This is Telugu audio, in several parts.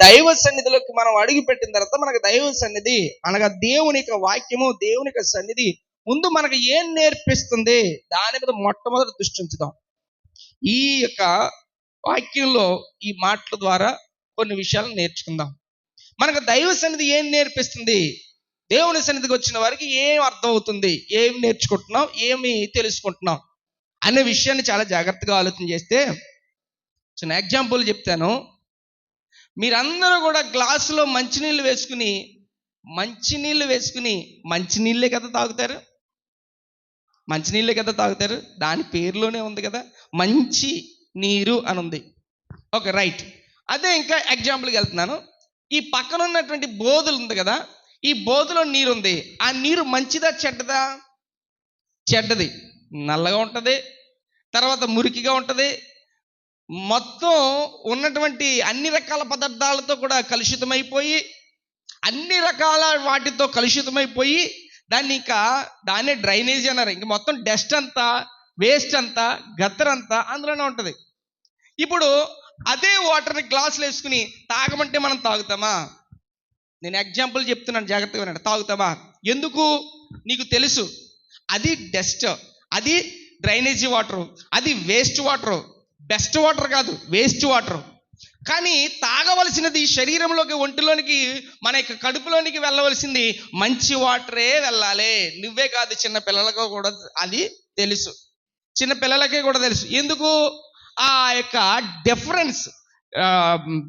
దైవ సన్నిధిలోకి మనం అడుగు పెట్టిన తర్వాత మనకు దైవ సన్నిధి అనగా దేవుని యొక్క వాక్యము, దేవుని యొక్క సన్నిధి ముందు మనకు ఏం నేర్పిస్తుంది దాని మీద మొట్టమొదటి దృష్టి ఉంచుదాం. ఈ యొక్క వాక్యంలో ఈ మాటల ద్వారా కొన్ని విషయాలను నేర్చుకుందాం. మనకు దైవ సన్నిధి ఏం నేర్పిస్తుంది, దేవుని సన్నిధికి వచ్చిన వారికి ఏం అర్థం అవుతుంది, ఏం నేర్చుకుంటున్నాం, ఏమి తెలుసుకుంటున్నాం అనే విషయాన్ని చాలా జాగ్రత్తగా ఆలోచన చేస్తే, చిన్న ఎగ్జాంపుల్ చెప్తాను. మీరందరూ కూడా గ్లాసులో మంచినీళ్ళు వేసుకుని మంచినీళ్ళే కదా తాగుతారు, మంచినీళ్ళే కదా తాగుతారు. దాని పేరులోనే ఉంది కదా మంచి నీరు అని ఉంది. Okay, right. అదే ఇంకా ఎగ్జాంపుల్కి వెళ్తున్నాను. ఈ పక్కన ఉన్నటువంటి బోధులు ఉంది కదా, ఈ బోధులో నీరు ఉంది. ఆ నీరు మంచిదా చెడ్డదా? చెడ్డది. నల్లగా ఉంటుంది, తర్వాత మురికిగా ఉంటుంది, మొత్తం ఉన్నటువంటి అన్ని రకాల పదార్థాలతో కూడా కలుషితమైపోయి, అన్ని రకాల వాటితో కలుషితమైపోయి దాన్నే డ్రైనేజ్ అన్నారు. ఇంక మొత్తం డస్ట్ అంతా, వేస్ట్ అంతా, గత్తరంతా అందులోనే ఉంటుంది. ఇప్పుడు అదే వాటర్ని గ్లాసులు వేసుకుని తాగమంటే మనం తాగుతామా? నేను ఎగ్జాంపుల్ చెప్తున్నాను, జాగ్రత్తగా వినండి. తాగుతామా? ఎందుకు? నీకు తెలుసు అది డస్ట్, అది డ్రైనేజీ వాటరు, అది వేస్ట్ వాటరు. బెస్ట్ వాటర్ కాదు, వేస్ట్ వాటర్. కానీ తాగవలసినది శరీరంలోకి, ఒంటిలోనికి, మన యొక్క కడుపులోనికి వెళ్ళవలసింది మంచి వాటరే వెళ్ళాలి. నువ్వే కాదు, చిన్న పిల్లలకు కూడా అది తెలుసు, చిన్న పిల్లలకే కూడా తెలుసు. ఎందుకు? ఆ యొక్క డిఫరెన్స్,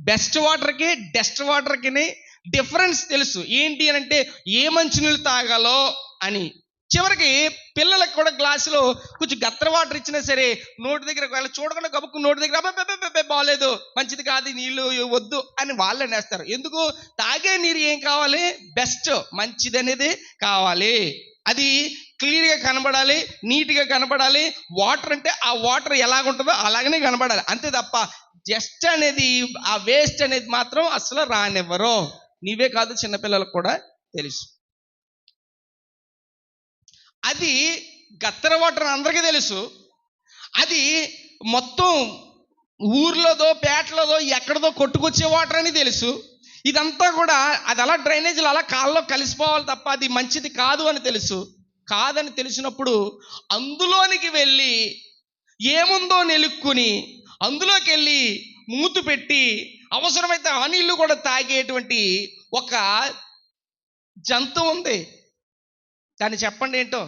బెస్ట్ వాటర్కి డస్ట్ వాటర్కి డిఫరెన్స్ తెలుసు. ఏంటి అని అంటే ఏ మంచినీళ్ళు తాగాలో అని. చివరికి పిల్లలకు కూడా గ్లాసులో కొంచెం గత్తర వాటర్ ఇచ్చినా సరే నోటి దగ్గర వాళ్ళ చూడకుండా గబుక్కు నోటి దగ్గర అబ్బాయి బాగాలేదు, మంచిది కాదు, నీళ్ళు వద్దు అని వాళ్ళు అనేస్తారు. ఎందుకు? తాగే నీరు ఏం కావాలి? బెస్ట్, మంచిది అనేది కావాలి. అది క్లియర్గా కనబడాలి, నీట్గా కనబడాలి. వాటర్ అంటే ఆ వాటర్ ఎలాగుంటుందో అలాగనే కనబడాలి, అంతే తప్ప జస్ట్ అనేది, ఆ వేస్ట్ అనేది మాత్రం అసలు రానివ్వరు. నీవే కాదు, చిన్నపిల్లలకు కూడా తెలుసు. అది గత్తర వాటర్ అందరికీ తెలుసు. అది మొత్తం ఊర్లోదో పేటలోదో ఎక్కడదో కొట్టుకొచ్చే వాటర్ అని తెలుసు. ఇదంతా కూడా అది అలా డ్రైనేజీలు అలా కాళ్ళలో కలిసిపోవాలి తప్ప అది మంచిది కాదు అని తెలుసు. కాదని తెలిసినప్పుడు అందులోనికి వెళ్ళి ఏముందో నెలుక్కుని అందులోకి వెళ్ళి మూతు పెట్టి అవసరమైతే ఆ నీళ్లు కూడా తాగేటువంటి ఒక జంతువు ఉంది. దాన్ని చెప్పండి ఏంటో.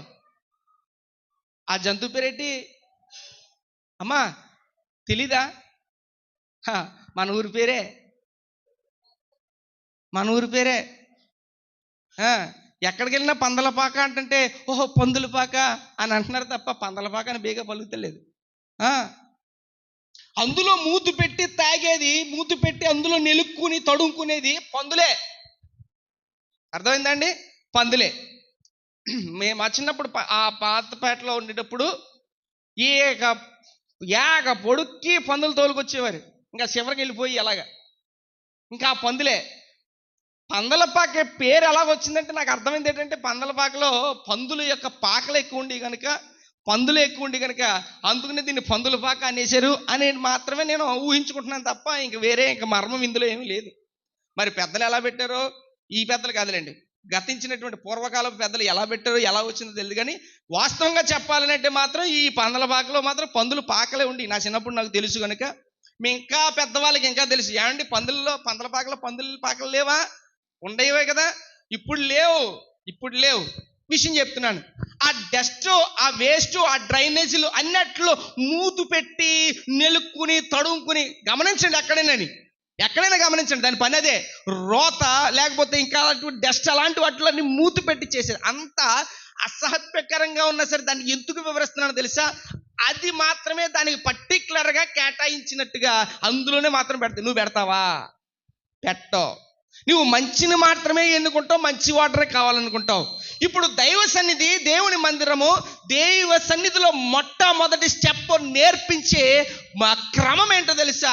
ఆ జంతువు పేరేంటి అమ్మా? తెలీదా? మన ఊరి పేరే, మన ఊరి పేరే. ఎక్కడికి వెళ్ళినా పందలపాక అంటే ఓహో పందులపాక అని అంటున్నారు తప్ప పందలపాక అని బేగా పలుకుతలేదు. అందులో మూతు పెట్టి తాగేది, మూతు పెట్టి అందులో నెలుక్కుని తడుముకునేది పందులే. అర్థమైందండి? పందులే. మేము మా చిన్నప్పుడు ఆ పాతపేటలో ఉండేటప్పుడు ఏక పొడుక్కి పందులు తోలుకొచ్చేవారు. ఇంకా చివరికి వెళ్ళిపోయి అలాగా ఇంకా ఆ పందులే. పందలపాక పేరు ఎలాగొచ్చిందంటే నాకు అర్థమైంది ఏంటంటే, పందలపాకలో పందుల యొక్క పాకలు ఎక్కువ ఉండి కనుక, పందులు ఎక్కువ ఉండి కనుక అందుకనే దీన్ని పందుల పాక అనేసారు అని మాత్రమే నేను ఊహించుకుంటున్నాను తప్ప ఇంక వేరే ఇంకా మర్మం ఇందులో ఏమీ లేదు. మరి పెద్దలు ఎలా పెట్టారో, ఈ పెద్దలు కాదులేండి, గతించినటువంటి పూర్వకాలపు పెద్దలు ఎలా పెట్టారో, ఎలా వచ్చిందో తెలియదు. కానీ వాస్తవంగా చెప్పాలంటే మాత్రం ఈ పందల పాకలో మాత్రం పందులు పాకలే ఉండి నా చిన్నప్పుడు నాకు తెలుసు కనుక, మీ ఇంకా పెద్దవాళ్ళకి ఇంకా తెలుసు. ఏమండి పందల పాకలో పందుల పాకలు లేవా? ఉండేవే కదా, ఇప్పుడు లేవు. విషయం చెప్తున్నాను. ఆ డస్ట్, ఆ వేస్ట్, ఆ డ్రైనేజీలు అన్నట్లు మూతు పెట్టి నెలుక్కుని తడుముకుని, గమనించండి ఎక్కడైనా గమనించండి, దాని పని అదే. రోత లేకపోతే ఇంకా డస్ట్ అలాంటి వాటిలన్నీ మూతు పెట్టి చేసేది. అంత అసహ్యకరంగా ఉన్నా సరే దాన్ని ఎందుకు వివరిస్తున్నానో తెలుసా? అది మాత్రమే దానికి పర్టికులర్గా కేటాయించినట్టుగా అందులోనే మాత్రం పెడతావు. నువ్వు పెడతావా? పెట్టవు. నువ్వు మంచిని మాత్రమే ఎన్నుకుంటావు, మంచి వాటరే కావాలనుకుంటావు. ఇప్పుడు దైవ సన్నిధి, దేవుని మందిరము, దైవ సన్నిధిలో మొట్టమొదటి స్టెప్ నేర్పించే మా క్రమం ఏంటో తెలుసా?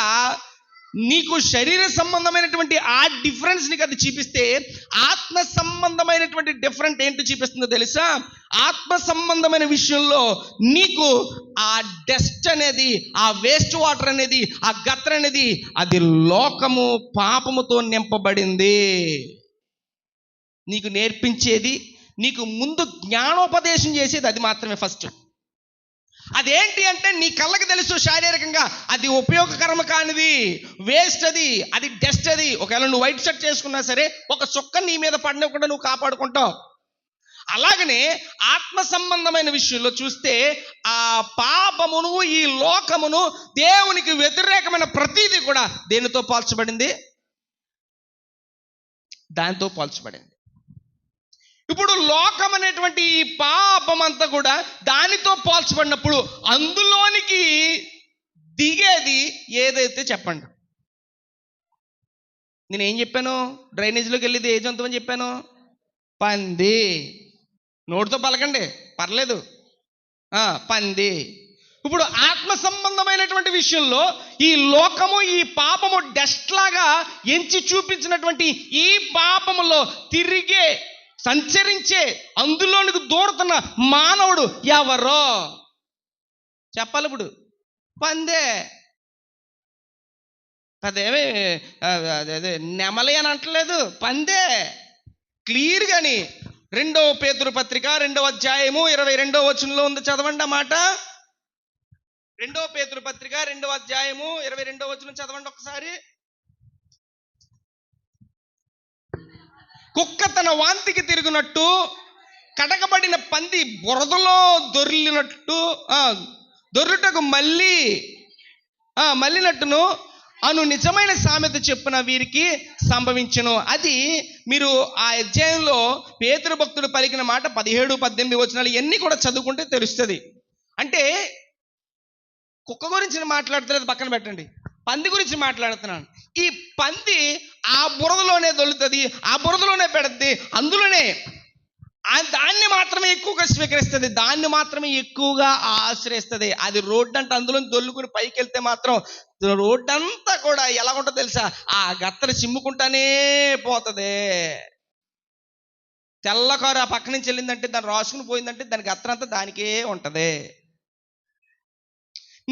నీకు శరీర సంబంధమైనటువంటి ఆ డిఫరెన్స్ నీకు అది చూపిస్తే, ఆత్మ సంబంధమైనటువంటి డిఫరెంట్ ఏంటో చూపిస్తుందో తెలుసా? ఆత్మ సంబంధమైన విషయంలో నీకు ఆ డస్ట్ అనేది, ఆ వేస్ట్ వాటర్ అనేది, ఆ గత్ర అనేది, అది లోకము పాపముతో నింపబడింది. నీకు నేర్పించేది, నీకు ముందు జ్ఞానోపదేశం చేసేది అది మాత్రమే ఫస్ట్. అదేంటి అంటే నీ కళ్ళకి తెలుసు శారీరకంగా అది ఉపయోగకరం కానిది, వేస్ట్ అది డస్ట్ అది. ఒకవేళ నువ్వు వైట్ షర్ట్ చేసుకున్నా సరే ఒక చుక్క నీ మీద పడినకుండా నువ్వు కాపాడుకుంటావు. అలాగనే ఆత్మ సంబంధమైన విషయంలో చూస్తే ఆ పాపమును, ఈ లోకమును, దేవునికి వ్యతిరేకమైన ప్రతీది కూడా దేనితో పోల్చబడింది? దానితో పోల్చబడింది. ఇప్పుడు లోకం అనేటువంటి ఈ పాపం అంతా కూడా దానితో పోల్చబడినప్పుడు అందులోనికి దిగేది ఏదైతే చెప్పండి. నేనేం చెప్పాను? డ్రైనేజీలోకి వెళ్ళేది ఏ జంతువు అని చెప్పాను? పంది. నోటితో పలకండి పర్లేదు, పంది. ఇప్పుడు ఆత్మ సంబంధమైనటువంటి విషయంలో ఈ లోకము, ఈ పాపము డస్ట్ లాగా ఎంచి చూపించినటువంటి ఈ పాపములో తిరిగే, సంచరించే, అందులోనికి దూరుతున్న మానవుడు ఎవరో చెప్పాలి. ఇప్పుడు పందే, అదేమి అదే నెమలి అని అంటలేదు, పందే. క్లియర్గాని 2 పేతురు పత్రిక 2వ అధ్యాయము 22వ వచనంలో ఉంది. చదవండి ఆ మాట. 2 పేతురు పత్రిక 2వ అధ్యాయము 22వ వచనం చదవండి ఒకసారి. కుక్క తన వాంతికి తిరుగునట్టు, కడగబడిన పంది బురదలో దొర్లుటకు మళ్ళినట్టును అను నిజమైన సామెత చెప్పున వీరికి సంభవించును. అది మీరు ఆ అధ్యాయంలో పేతురు భక్తుడు పలికిన మాట 17-18 వచనాలు ఇవన్నీ కూడా చదువుకుంటే తెలుస్తుంది. అంటే కుక్క గురించి మాట్లాడుతున్నది పక్కన పెట్టండి, పంది గురించి మాట్లాడుతున్నాను. ఈ పంది ఆ బురదలోనే దొల్లుతుంది, ఆ బురదలోనే పెడుతుంది, అందులోనే దాన్ని మాత్రమే ఎక్కువగా స్వీకరిస్తుంది, దాన్ని మాత్రమే ఎక్కువగా ఆశ్రయిస్తుంది. అది రోడ్డు అంటే అందులో దొల్లుకుని పైకి వెళ్తే మాత్రం రోడ్డు అంతా కూడా ఎలా ఉంటుందో తెలుసా? ఆ గత్తర చిమ్ముకుంటానే పోతుంది. తెల్ల కారు ఆ పక్క నుంచి వెళ్ళిందంటే, దాన్ని రాసుకుని పోయిందంటే దాని గత్తర అంతా దానికే ఉంటుంది.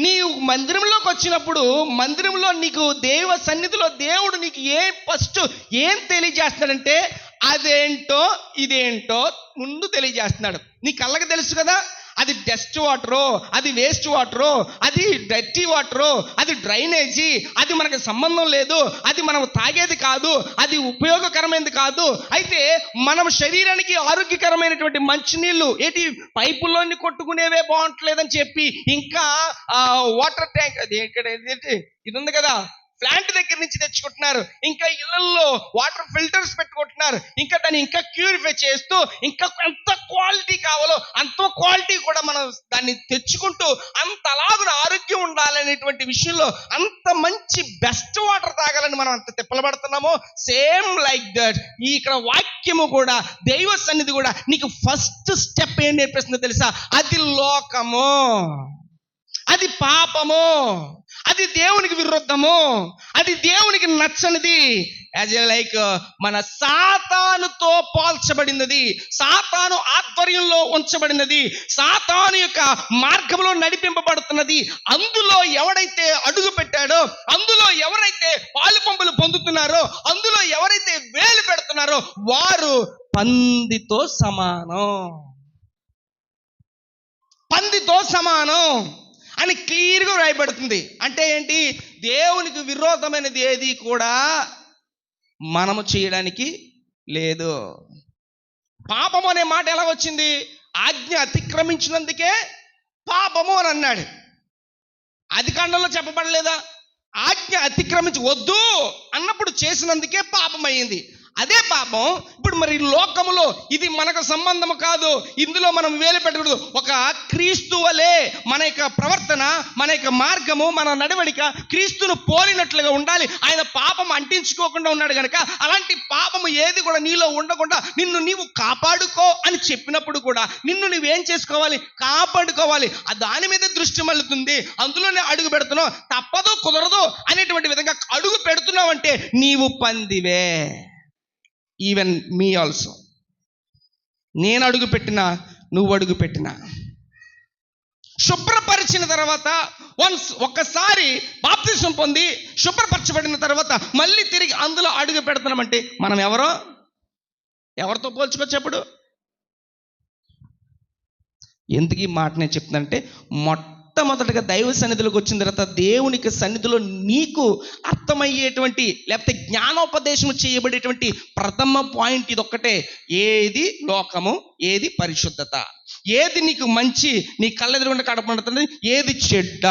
నీవు మందిరంలోకి వచ్చినప్పుడు, మందిరంలో నీకు దేవ సన్నిధిలో దేవుడు నీకు ఫస్ట్ ఏం తెలియజేస్తున్నాడంటే, అదేంటో ఇదేంటో ముందు తెలియజేస్తున్నాడు. నీ కళ్ళకి తెలుసు కదా, అది డస్ట్ వాటరు, అది వేస్ట్ వాటరు, అది డర్టీ వాటరు, అది డ్రైనేజీ, అది మనకు సంబంధం లేదు, అది మనం తాగేది కాదు, అది ఉపయోగకరమైనది కాదు. అయితే మనం శరీరానికి ఆరోగ్యకరమైనటువంటి మంచినీళ్ళు ఏంటి పైపుల్లోని కొట్టుకునేవే బాగుంటలేదని చెప్పి ఇంకా వాటర్ ట్యాంక్ అది ఇక్కడ ఇది ఉంది కదా, ప్లాంట్ దగ్గర నుంచి తెచ్చుకుంటున్నారు. ఇంకా ఇళ్లలో వాటర్ ఫిల్టర్స్ పెట్టుకుంటున్నారు. ఇంకా దాన్ని ఇంకా క్యూరిఫై చేస్తూ ఇంకా ఎంత క్వాలిటీ కావాలో అంత క్వాలిటీ కూడా మనం దాన్ని తెచ్చుకుంటూ అంతలాగా ఆరోగ్యం ఉండాలనేటువంటి విషయంలో అంత మంచి బెస్ట్ వాటర్ తాగాలని మనం అంత తిప్పలబడుతున్నామో, సేమ్ లైక్ దట్ ఇక్కడ వాక్యము కూడా, దైవ సన్నిధి కూడా నీకు ఫస్ట్ స్టెప్ ఏం నేర్పిస్తుందో తెలుసా? అది లోకము, అది పాపము, అది దేవునికి విరుద్ధము, అది దేవునికి నచ్చనిది. యాజ్ లైక్ మన సాతానుతో పోల్చబడినది, సాతాను ఆధ్వర్యంలో ఉంచబడినది, సాతాను యొక్క మార్గంలో నడిపింపబడుతున్నది. అందులో ఎవడైతే అడుగు పెట్టాడో, అందులో ఎవరైతే పాలు పంపులు పొందుతున్నారో, అందులో ఎవరైతే వేలు పెడుతున్నారో వారు పందితో సమానం, పందితో సమానం అని క్లియర్గా రాయబడుతుంది. అంటే ఏంటి? దేవునికి విరోధమైనది ఏది కూడా మనము చేయడానికి లేదు. పాపము అనే మాట ఎలా వచ్చింది? ఆజ్ఞ అతిక్రమించినందుకే పాపము అని అన్నాడు. ఆదికాండంలో చెప్పబడలేదా? ఆజ్ఞ అతిక్రమించి వద్దు అన్నప్పుడు చేసినందుకే పాపం అయ్యింది. అదే పాపం ఇప్పుడు మరి లోకములో ఇది మనకు సంబంధము కాదు, ఇందులో మనం వేలు పెట్టకూడదు. ఒక క్రీస్తు వలె మన యొక్క ప్రవర్తన, మన యొక్క మార్గము, మన నడవడిక క్రీస్తును పోలినట్లుగా ఉండాలి. ఆయన పాపం అంటించుకోకుండా ఉన్నాడు కనుక అలాంటి పాపము ఏది కూడా నీలో ఉండకుండా నిన్ను నీవు కాపాడుకో అని చెప్పినప్పుడు కూడా నిన్ను నువ్వేం చేసుకోవాలి? కాపాడుకోవాలి. దాని మీద దృష్టి మళ్ళుతుంది. అందులోనే అడుగు పెడుతున్నావు, తప్పదు కుదరదు అనేటువంటి విధంగా అడుగు పెడుతున్నావు అంటే నీవు పందివే. Even me also. నేను అడుగు పెట్టినా, నువ్వు అడుగు పెట్టినా, శుభ్రపరిచిన తర్వాత ఒక్కసారి బాప్తిసం పొంది శుభ్రపరచబడిన తర్వాత మళ్ళీ తిరిగి అందులో అడుగు పెడుతున్నామంటే మనం ఎవరితో పోల్చుకోవచ్చు? ఎందుకు ఈ మాట నేను చెప్తున్నానంటే, మొట్టమొదటిగా దైవ సన్నిధిలోకి వచ్చిన తర్వాత దేవునికి సన్నిధిలో నీకు అర్థమయ్యేటువంటి లేకపోతే జ్ఞానోపదేశం చేయబడేటువంటి ప్రథమ పాయింట్ ఇది ఒక్కటే. ఏది లోకము, ఏది పరిశుద్ధత, ఏది నీకు మంచి, నీ కళ్ళెదురుగుండా కడపడుతుంది, ఏది చెడ్డ.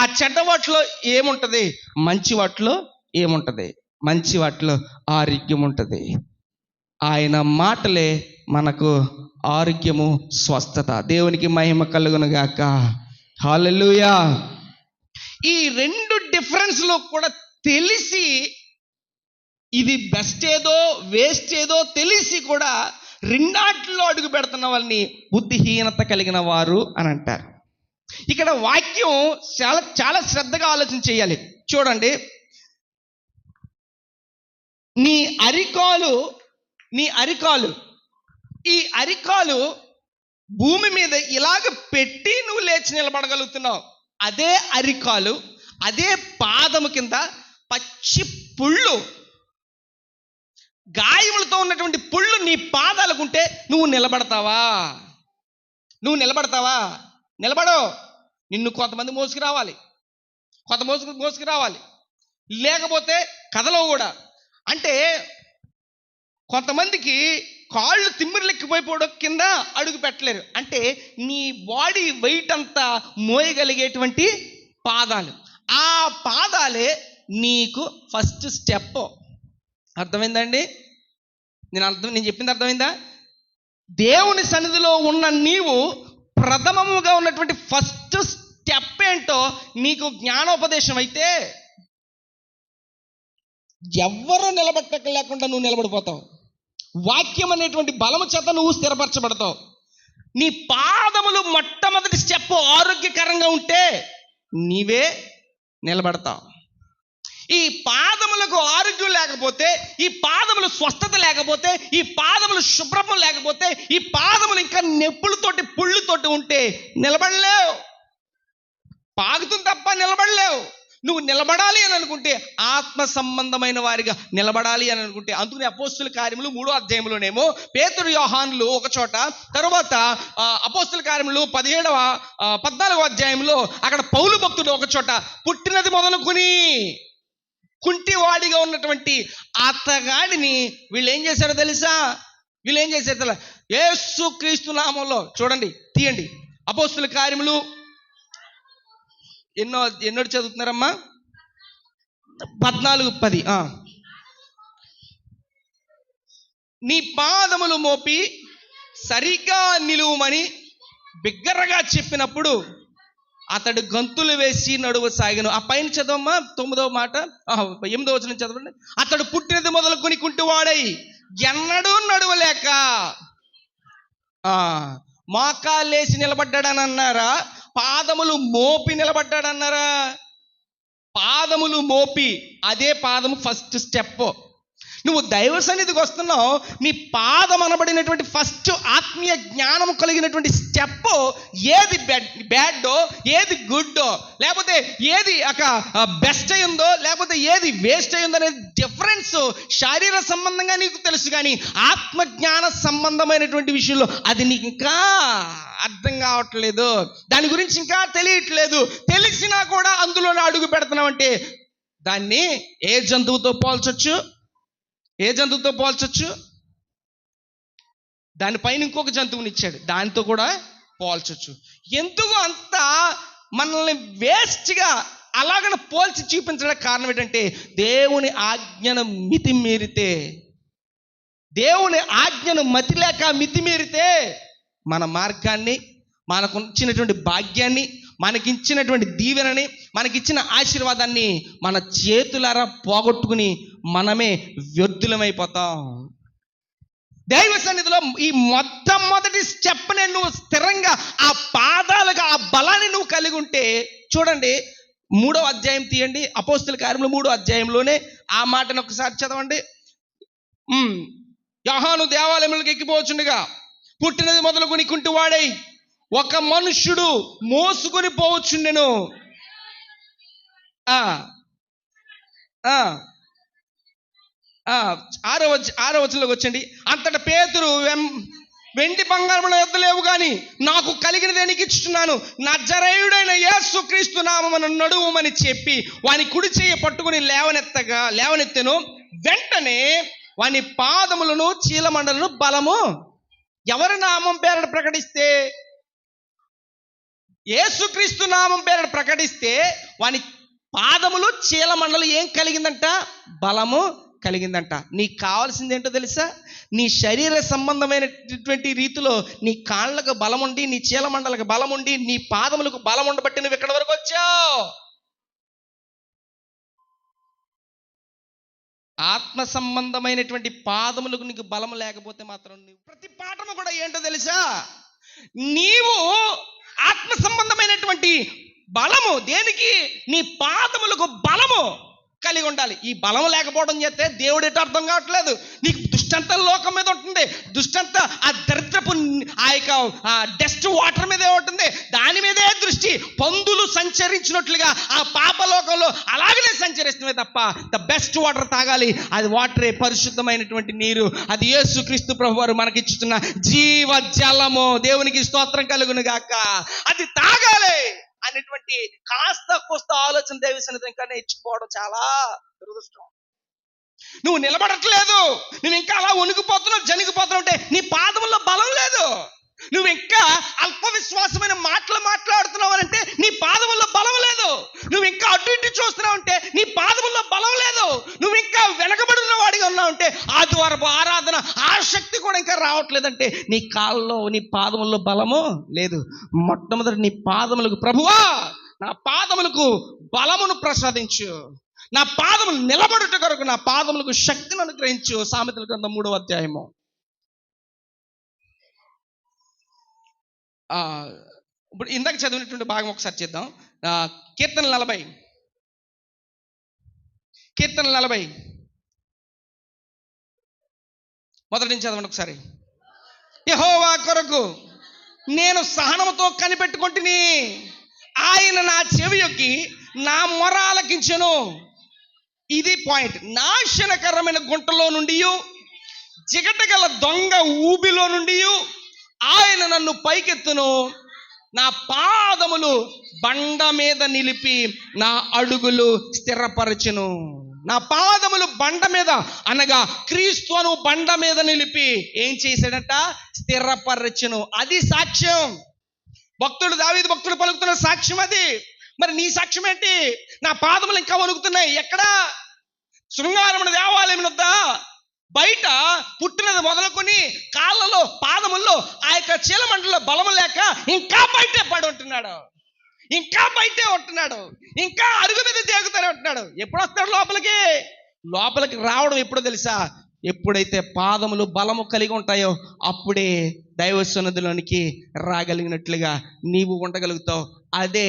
ఆ చెడ్డ వాటిలో ఏముంటుంది? మంచి వాటిలో ఏముంటుంది? మంచి వాటిలో ఆరోగ్యం ఉంటుంది. ఆయన మాటలే మనకు ఆరోగ్యము, స్వస్థత. దేవునికి మహిమ కలుగును గాక. హల్లెలూయా. ఈ రెండు డిఫరెన్స్లో కూడా తెలిసి ఇది బెస్ట్ ఏదో వేస్ట్ ఏదో తెలిసి కూడా రెండాట్లో అడుగు పెడుతున్న వాళ్ళని బుద్ధిహీనత కలిగిన వారు అని అంటారు. ఇక్కడ వాక్యం చాలా చాలా శ్రద్ధగా ఆలోచన చేయాలి. చూడండి, నీ అరికాలు ఈ అరికాలు భూమి మీద ఇలాగ పెట్టి నువ్వు లేచి నిలబడగలుగుతున్నావు. అదే అరికాలు, అదే పాదము కింద పచ్చి పుళ్ళు, గాయములతో ఉన్నటువంటి పుళ్ళు నీ పాదాలకుంటే నువ్వు నిలబడతావా? నిలబడో. నిన్ను కొంతమంది మోసుకురావాలి, లేకపోతే కథలో కూడా. అంటే కొంతమందికి కాళ్ళు తిమ్మిర్లెక్కిపోయిపోవడం కింద అడుగు పెట్టలేరు. అంటే నీ బాడీ వెయిట్ అంతా మోయగలిగేటువంటి పాదాలు, ఆ పాదాలే నీకు ఫస్ట్ స్టెప్. అర్థమైందండి? నేను చెప్పింది అర్థమైందా? దేవుని సన్నిధిలో ఉన్న నీవు ప్రథమముగా ఉన్నటువంటి ఫస్ట్ స్టెప్ ఏంటో నీకు జ్ఞానోపదేశం అయితే ఎవ్వరూ నిలబెట్టక లేకుండా నువ్వు నిలబడిపోతావు. వాక్యం అనేటువంటి బలము చేత నువ్వు స్థిరపరచబడతావు. నీ పాదములు మొట్టమొదటి స్టెప్ ఆరోగ్యకరంగా ఉంటే నీవే నిలబడతావు. ఈ పాదములకు ఆరోగ్యం లేకపోతే, ఈ పాదములు స్వస్థత లేకపోతే, ఈ పాదములు శుభ్రము లేకపోతే, ఈ పాదములు ఇంకా నొప్పులతోటి పుళ్ళుతోటి ఉంటే నిలబడలేవు. పాగుతుంది తప్ప నిలబడలేవు. నువ్వు నిలబడాలి అని అనుకుంటే, ఆత్మ సంబంధమైన వారిగా నిలబడాలి అని అనుకుంటే, అందుకని అపోస్తుల కార్యములు 3వ అధ్యాయంలోనేమో పేతురు యోహానులు ఒక చోట, తరువాత అపోస్తుల కార్యములు 14వ అధ్యాయంలో అక్కడ పౌలు భక్తుడు ఒక చోట, పుట్టినది మొదలుకొని కుంటివాడిగా ఉన్నటువంటి అతగాడిని వీళ్ళు ఏం చేశారో తెలుసా? యేసు క్రీస్తు నామంలో, చూడండి, తీయండి అపోస్తుల కార్యములు ఎన్నో చదువుతున్నారమ్మా? 14:10. నీ పాదములు మోపి సరిగా నిలువమని బిగ్గరగా చెప్పినప్పుడు అతడు గంతులు వేసి నడువ సాగను. ఆ పైన చదవమ్మా, 9వ మాట, 8వ వచనం చదవండి. అతడు పుట్టినది మొదలుకొని కుంటివాడై ఎన్నడూ నడువలేక మోకాలేసి నిలబడ్డాడని అన్నారా? పాదములు మోపి నిలబడ్డాడన్నారా? పాదములు మోపి, అదే పాదము ఫస్ట్ స్టెప్. నువ్వు దైవ సన్నిధికి వస్తున్నావు, నీ పాదం అనబడినటువంటి ఫస్ట్ ఆత్మీయ జ్ఞానం కలిగినటువంటి స్టెప్ ఏది బ్యాడో, ఏది గుడ్డో, లేకపోతే ఏది బెస్ట్ అయిందో, లేకపోతే ఏది వేస్ట్ అయిందో అనే డిఫరెన్స్ శారీర సంబంధంగా నీకు తెలుసు. కానీ ఆత్మజ్ఞాన సంబంధమైనటువంటి విషయంలో అది నీకు ఇంకా అర్థం కావట్లేదు, దాని గురించి ఇంకా తెలియట్లేదు. తెలిసినా కూడా అందులోనే అడుగు పెడుతున్నావంటే దాన్ని ఏ జంతువుతో పోల్చొచ్చు? దానిపైన ఇంకొక జంతువుని ఇచ్చాడు, దానితో కూడా పోల్చొచ్చు. ఎందుకు అంత మనల్ని వేస్ట్గా అలాగన పోల్చి చూపించడానికి కారణం ఏంటంటే, దేవుని ఆజ్ఞను మితి మీరితే దేవుని ఆజ్ఞను మతిలేక మితిమీరితే మన మార్గాన్ని, మనకు ఇచ్చినటువంటి భాగ్యాన్ని, మనకిచ్చినటువంటి దీవెనని, మనకిచ్చిన ఆశీర్వాదాన్ని మన చేతులారా పోగొట్టుకుని మనమే వ్యర్థులమైపోతాం. దైవ సన్నిధిలో ఈ మొట్టమొదటి స్టెప్ని నువ్వు స్థిరంగా ఆ పాదాలకు ఆ బలాన్ని నువ్వు కలిగి ఉంటే, చూడండి 3వ అధ్యాయం తీయండి, అపోస్తుల కార్యములు 3వ అధ్యాయంలోనే ఆ మాటను ఒకసారి చదవండి. యోహాను దేవాలయంలోకి ఎక్కిపోవచ్చుండగా పుట్టినది మొదలుకొని కుంటివాడై ఒక మనుష్యుడు మోసుకొని పోవచ్చుండెను. ఆరో వచనంలోకి వచ్చండి. అంతటా పేతురు, వెండి బంగారముల యొద్ద లేవు కానీ నాకు కలిగినదే నీకు ఇచ్చుచున్నాను, నజరేయుడైన యేసు క్రీస్తు నామమున నడువుమని చెప్పి వాని కుడి చెయ్యి పట్టుకుని లేవనెత్తెను. వెంటనే వాని పాదములను చీలమండలను బలము. ఎవరి నామం పేరట ప్రకటిస్తే? యేసుక్రీస్తు నామం పేరట ప్రకటిస్తే వాని పాదములు చీలమండలు ఏం కలిగిందంట? బలము కలిగిందంట. నీకు కావాల్సింది ఏంటో తెలుసా? నీ శరీర సంబంధమైనటువంటి రీతిలో నీ కాళ్ళకు బలం ఉండి, నీ చీలమండలకు బలం ఉండి, నీ పాదములకు బలం ఉండబట్టి నువ్వు ఇక్కడి వరకు వచ్చావు. ఆత్మ సంబంధమైనటువంటి పాదములకు నీకు బలము లేకపోతే మాత్రం ప్రతి పాఠము కూడా ఏంటో తెలుసా? నీవు ఆత్మ సంబంధమైనటువంటి బలము దేనికి? నీ పాదములకు బలము కలిగి ఉండాలి. ఈ బలం లేకపోవడం చేస్తే దేవుడు ఎటు అర్థం కావట్లేదు. నీకు దుష్టంతా లోకం మీద ఉంటుంది, దుష్టంతా ఆ దరిద్రపు ఆ యొక్క డస్ట్ వాటర్ మీదే ఉంటుంది, దాని మీదే దృష్టి. పందులు సంచరించినట్లుగా ఆ పాపలోకంలో అలాగనే సంచరిస్తుంది తప్ప ద బెస్ట్ వాటర్ తాగాలి. అది వాటరే, పరిశుద్ధమైనటువంటి నీరు. అది యేసుక్రీస్తు ప్రభువారు మనకిచ్చుతున్న జీవ జలము. దేవునికి స్తోత్రం కలుగును గాక. అది తాగాలి అనేటువంటి కాస్త కోస్త ఆలోచన దైవ సన్నిధిలో ఇంకా ఇచ్చుకోవడం చాలా దురదృష్టం. నువ్వు నిలబడట్లేదు, నువ్వు ఇంకా అలా వణికిపోతున్నావు, జనిగిపోతున్నావు అంటే నీ పాదముల్లో బలం లేదు. నువ్వు ఇంకా అల్ప విశ్వాసమైన మాటలు మాట్లాడుతున్నావు అంటే నీ పాదముల్లో బలం లేదు. నువ్వు ఇంకా అటు ఇటు చూస్తున్నావు అంటే నీ పాదముల్లో బలం లేదు. నువ్వు ఇంకా వెనకబడిన వాడిగా ఉన్నావు అంటే ఆదివారపు ఆరాధన ఆసక్తి కూడా ఇంకా రావట్లేదంటే నీ కాళ్ళలో, నీ పాదముల్లో బలము లేదు. మొట్టమొదటి నీ పాదములకు, ప్రభువా నా పాదములకు బలమును ప్రసాదించు, నా పాదములు నిలబడుట కొరకు నా పాదములకు శక్తిని అనుగ్రహించు. సామెతల గ్రంథం 3వ అధ్యాయము. ఇప్పుడు ఇందాక చదివినటువంటి భాగం ఒకసారి చేద్దాం. కీర్తన 40 మొదటి నుంచి చదవండి ఒకసారి. యెహోవా కొరకు నేను సహనముతో కనిపెట్టుకుంటుని, ఆయన నా చెవియొక్కి నా మొర ఆలకించెను. ఇది పాయింట్. నాశనకరమైన గుంటలో నుండి, జిగటగల దొంగ ఊబిలో నుండి ఆయన నన్ను పైకెత్తును. నా పాదములు బండ మీద నిలిపి నా అడుగులు స్థిరపరచును. నా పాదములు బండ మీద అనగా క్రీస్తును బండ మీద నిలిపి ఏం చేశాడట? స్థిరపరచును. అది సాక్ష్యం. భక్తుడు దావీదు భక్తుడు పలుకుతున్న సాక్ష్యం అది. మరి నీ సాక్ష్యం ఏంటి? నా పాదములు ఇంకా వణుకుతున్నాయి. ఎక్కడా? శృంగారమున దేవాలయం వద్ద బయట పుట్టినది మొదలుకొని కాళ్ళలో, పాదముల్లో ఆ యొక్క చీలమండలో బలము లేక ఇంకా బయటే పడి ఉంటున్నాడు, ఇంకా అరుగు మీద తేగుతూనే ఉంటున్నాడు. ఎప్పుడు వస్తాడు లోపలికి రావడం ఎప్పుడో తెలుసా? ఎప్పుడైతే పాదములు బలము కలిగి ఉంటాయో అప్పుడే దైవ సన్నిధిలోనికి రాగలిగినట్లుగా నీవు ఉండగలుగుతావు. అదే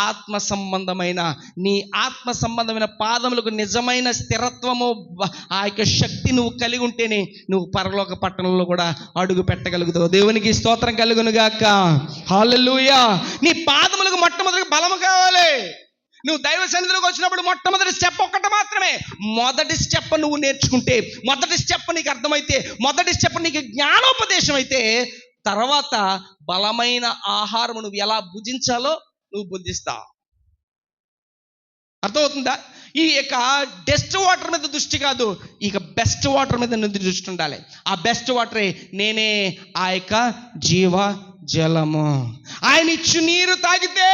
ఆత్మ సంబంధమైన, నీ ఆత్మ సంబంధమైన పాదములకు నిజమైన స్థిరత్వము, ఆ యొక్క శక్తి నువ్వు కలిగి ఉంటేనే నువ్వు పరలోక పట్టణంలో కూడా అడుగు పెట్టగలుగుతావు. దేవునికి స్తోత్రం కలుగును గాక. హల్లెలూయా. నీ పాదములకు మొట్టమొదటి బలము కావాలి. నువ్వు దైవ సన్నిధిలోకి వచ్చినప్పుడు మొట్టమొదటి స్టెప్ ఒక్కటి మాత్రమే. మొదటి స్టెప్ నువ్వు నేర్చుకుంటే, మొదటి స్టెప్ నీకు అర్థమైతే, మొదటి స్టెప్ నీకు జ్ఞానోపదేశం అయితే, తర్వాత బలమైన ఆహారం నువ్వు ఎలా భుజించాలో నువ్వు బుద్ధిస్తావు. అర్థమవుతుందా? ఈ యొక్క డస్ట్ వాటర్ మీద దృష్టి కాదు, ఇక బెస్ట్ వాటర్ మీద దృష్టి ఉండాలి. ఆ బెస్ట్ వాటరే నేనే, ఆ యొక్క జీవ జలము. ఆయన ఇచ్చు నీరు తాగితే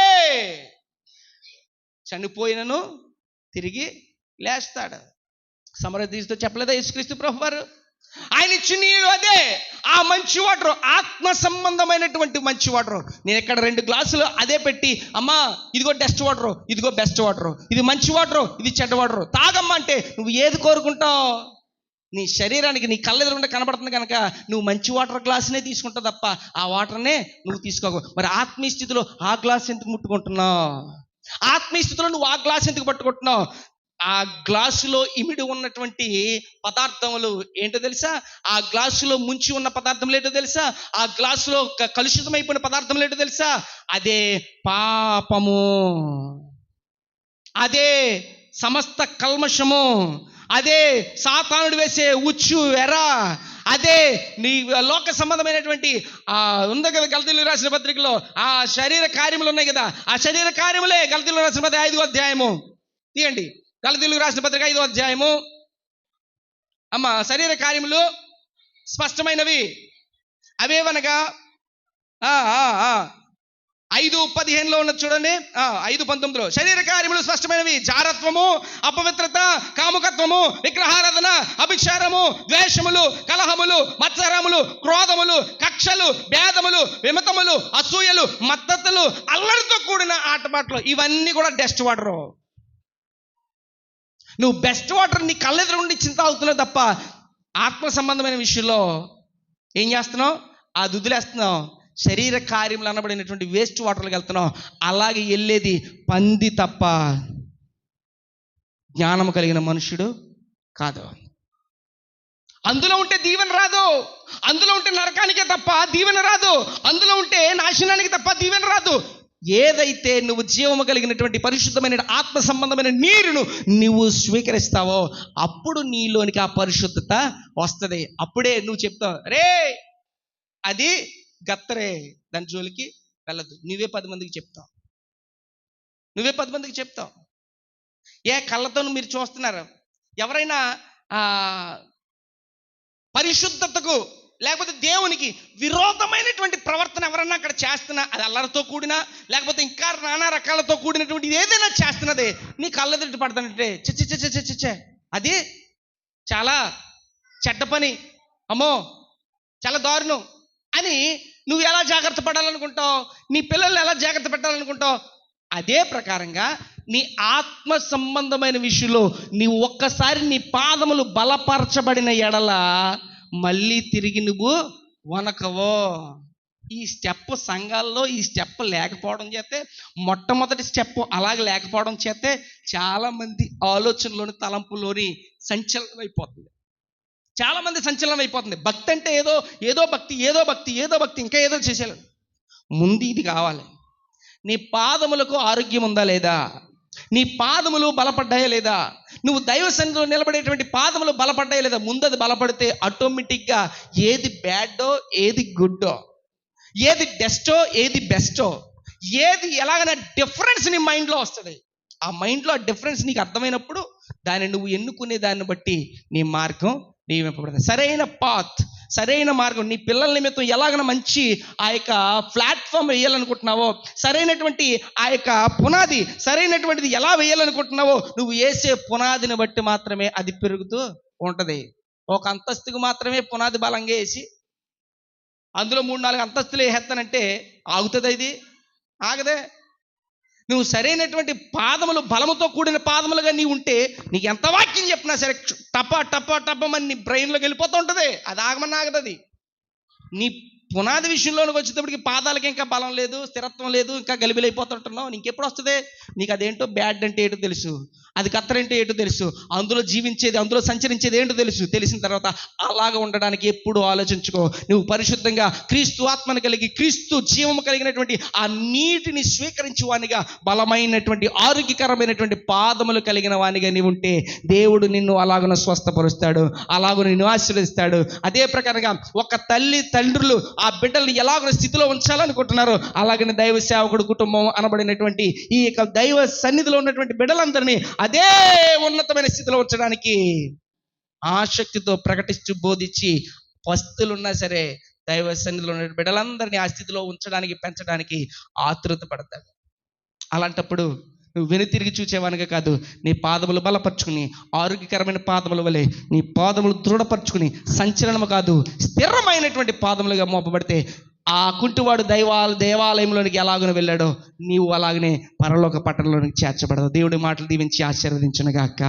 చనిపోయినను తిరిగి లేస్తాడు. సమరదీసుతో చెప్పలేదా యేసుక్రీస్తు ప్రభువారు? ఆయన ఇచ్చిన నీరు అదే, ఆ మంచి వాటర్, ఆత్మ సంబంధమైనటువంటి మంచి వాటర్. నేను ఇక్కడ 2 గ్లాసులు అదే పెట్టి, అమ్మా ఇదిగో డస్ట్ వాటర్, ఇదిగో బెస్ట్ వాటర్, ఇది మంచి వాటర్, ఇది చెడ్డ వాటర్, తాగమ్మా అంటే నువ్వు ఏది కోరుకుంటావు? నీ శరీరానికి, నీ కళ్ళెదురుగుండా కనబడుతుంది కనుక నువ్వు మంచి వాటర్ గ్లాసునే తీసుకుంటావు తప్ప ఆ వాటర్నే నువ్వు తీసుకోకు. మరి ఆత్మీయ స్థితిలో ఆ గ్లాస్ ఎందుకు ముట్టుకుంటున్నావు? ఆత్మీయ స్థితిలో నువ్వు ఆ గ్లాస్ ఎందుకు పట్టుకుంటున్నావు? ఆ గ్లాసులో ఇమిడి ఉన్నటువంటి పదార్థములు ఏంటో తెలుసా? ఆ గ్లాసులో ముంచి ఉన్న పదార్థములు ఏంటో తెలుసా? ఆ గ్లాసులో కలుషితమైపోయిన పదార్థములు ఏంటో తెలుసా? అదే పాపము, అదే సమస్త కల్మషము, అదే సాతానుడు వేసే ఉచ్చు ఎర, అదే నీ లోక సంబంధమైనటువంటి ఉంది కదా గలతీయులకు రాసిన పత్రికలో ఆ శరీర కార్యములు ఉన్నాయి కదా, ఆ శరీర కార్యములే గలతీయులకు రాసిన పత్రిక 5వ అధ్యాయము తీయండి. గలతీయులకు రాసిన పత్రిక 5వ అధ్యాయము. అమ్మ, శరీర కార్యములు స్పష్టమైనవి. అవేవనగా 5:15 ఉన్నది చూడండి. 5:19 శరీర కార్యములు స్పష్టమైనవి: జారత్వము, అపవిత్రత, కాముకత్వము, విగ్రహారాధన, అభిచారము, ద్వేషములు, కలహములు, మత్సరములు, క్రోధములు, కక్షలు, భేదములు, విమతములు, అసూయలు, మత్తతులు, అల్లరితో కూడిన ఆటపాటలు. ఇవన్నీ కూడా డస్ట్ వాటరు. నువ్వు బెస్ట్ వాటర్ నీ కళ్ళెదురుగుండి చింత అవుతున్నావు తప్ప ఆత్మ సంబంధమైన విషయంలో ఏం చేస్తున్నావు? ఆ దుద్దులేస్తున్నావు. శరీర కార్యములు అనబడినటువంటి వేస్ట్ వాటర్లకు వెళ్తున్నావు. అలాగే వెళ్ళేది పంది తప్ప జ్ఞానము కలిగిన మనుషుడు కాదు. అందులో ఉంటే దీవెన రాదు. అందులో ఉంటే నరకానికే తప్ప దీవెన రాదు. అందులో ఉంటే నాశనానికి తప్ప దీవెన రాదు. ఏదైతే నువ్వు జీవము కలిగినటువంటి పరిశుద్ధమైన ఆత్మ సంబంధమైన నీరును నువ్వు స్వీకరిస్తావో అప్పుడు నీలోనికి ఆ పరిశుద్ధత వస్తుంది. అప్పుడే నువ్వు చెప్తావు, రే అది గత్తరే, దాని జోలికి వెళ్ళదు. నువ్వే 10 మందికి చెప్తావు. ఏ కళ్ళతో మీరు చూస్తున్నారు? ఎవరైనా పరిశుద్ధతకు లేకపోతే దేవునికి విరోధమైనటువంటి ప్రవర్తన ఎవరన్నా అక్కడ చేస్తున్నా, అది అల్లరితో కూడినా లేకపోతే ఇంకా నానా రకాలతో కూడినటువంటి ఏదైనా చేస్తున్నదే నీ కళ్ళెదుటి పడతానంటే చచ్చే అది చాలా చెడ్డ పని, అమ్మో చాలా దారుణం అని నువ్వు ఎలా జాగ్రత్త పడాలనుకుంటావు? నీ పిల్లల్ని ఎలా జాగ్రత్త పెట్టాలనుకుంటావు? అదే ప్రకారంగా నీ ఆత్మ సంబంధమైన విషయంలో నీవు ఒక్కసారి నీ పాదములు బలపరచబడిన ఎడల మళ్ళీ తిరిగి నువ్వు వనకవో. ఈ స్టెప్ సంఘాల్లో ఈ స్టెప్ లేకపోవడం చేస్తే, మొట్టమొదటి స్టెప్ అలాగే లేకపోవడం చేస్తే చాలామంది ఆలోచనలోని తలంపులోని సంచలనం అయిపోతుంది. భక్తి అంటే ఏదో భక్తి ఇంకా ఏదో చేసేయాలి. ముందు ఇది కావాలి. నీ పాదములకు ఆరోగ్యం ఉందా లేదా? నీ పాదములు బలపడ్డాయా లేదా? నువ్వు దైవ సన్నిధిలో నిలబడేటువంటి పాదములు బలపడ్డాయా లేదా? ముందు అది బలపడితే ఆటోమేటిక్గా ఏది బ్యాడో ఏది గుడ్డో, ఏది డెస్టో ఏది బెస్టో, ఏది ఎలాగైనా డిఫరెన్స్ నీ మైండ్లో వస్తుంది. ఆ మైండ్లో ఆ డిఫరెన్స్ నీకు అర్థమైనప్పుడు దాన్ని నువ్వు ఎన్నుకునే దాన్ని బట్టి నీ మార్గం నియమింపబడుతుంది. సరైన మార్గం. నీ పిల్లల నిమిత్తం ఎలాగైనా మంచి ఆ యొక్క ప్లాట్ఫామ్ వేయాలనుకుంటున్నావో, సరైనటువంటి ఆ యొక్క పునాది సరైనటువంటిది ఎలా వేయాలనుకుంటున్నావో నువ్వు వేసే పునాదిని బట్టి మాత్రమే అది పెరుగుతూ ఉంటుంది. ఒక అంతస్తుకు మాత్రమే పునాది బలంగా వేసి అందులో 3-4 అంతస్తులు వేసేస్తానంటే ఆగుతుంది? ఇది ఆగదే. నువ్వు సరైనటువంటి పాదములు, బలముతో కూడిన పాదములుగా నీవు ఉంటే నీకు ఎంత వాక్యం చెప్పినా సరే టపమని నీ బ్రెయిన్లోకి వెళ్ళిపోతూ ఉంటుంది. అది ఆగమని ఆగదు. నీ పునాది విషయంలోకి వచ్చేటప్పటికి పాదాలకి ఇంకా బలం లేదు, స్థిరత్వం లేదు, ఇంకా గలిబిలైపోతుంటున్నావు. నీకెప్పుడు వస్తుంది? నీకు అదేంటో బ్యాడ్ అంటే ఏంటో తెలుసు, అది కత్తరంటే ఏంటో తెలుసు, అందులో జీవించేది, అందులో సంచరించేది ఏంటో తెలుసు. తెలిసిన తర్వాత అలాగ ఉండడానికి ఎప్పుడు ఆలోచించుకో. నువ్వు పరిశుద్ధంగా క్రీస్తు ఆత్మను కలిగి క్రీస్తు జీవము కలిగినటువంటి ఆ నీటిని స్వీకరించి వానిగా బలమైనటువంటి ఆరోగ్యకరమైనటువంటి పాదములు కలిగిన వానిగా నీవు ఉంటే దేవుడు నిన్ను అలాగను స్వస్థపరుస్తాడు, అలాగ నిన్ను ఆశీర్వదిస్తాడు. అదే ప్రకారంగా ఒక తల్లి తండ్రులు ఆ బిడ్డల్ని ఎలాగో స్థితిలో ఉంచాలనుకుంటున్నారు, అలాగనే దైవ సేవకుడు కుటుంబం అనబడినటువంటి ఈ యొక్క దైవ సన్నిధిలో ఉన్నటువంటి బిడ్డలందరినీ అదే ఉన్నతమైన స్థితిలో ఉంచడానికి ఆసక్తితో ప్రకటిస్తూ బోధించి పస్తులున్నా సరే దైవ సన్నిధిలో ఉన్న బిడ్డలందరినీ ఆ స్థితిలో ఉంచడానికి, పెంచడానికి ఆతృత పడతాడు. అలాంటప్పుడు నువ్వు వెనుతిరిగి చూచేవానిగా కాదు, నీ పాదములు బలపరుచుకుని ఆరోగ్యకరమైన పాదముల వలె నీ పాదములు దృఢపరచుకుని సంచలనము కాదు స్థిరమైనటువంటి పాదములుగా మోపబడితే ఆ కుంటివాడు దేవాలయంలోనికి ఎలాగో వెళ్ళాడో నీవు అలాగనే పరలోక పట్టణంలోనికి చేర్చబడదు. దేవుడి మాటలు దీవించి ఆశీర్వదించునుగాక.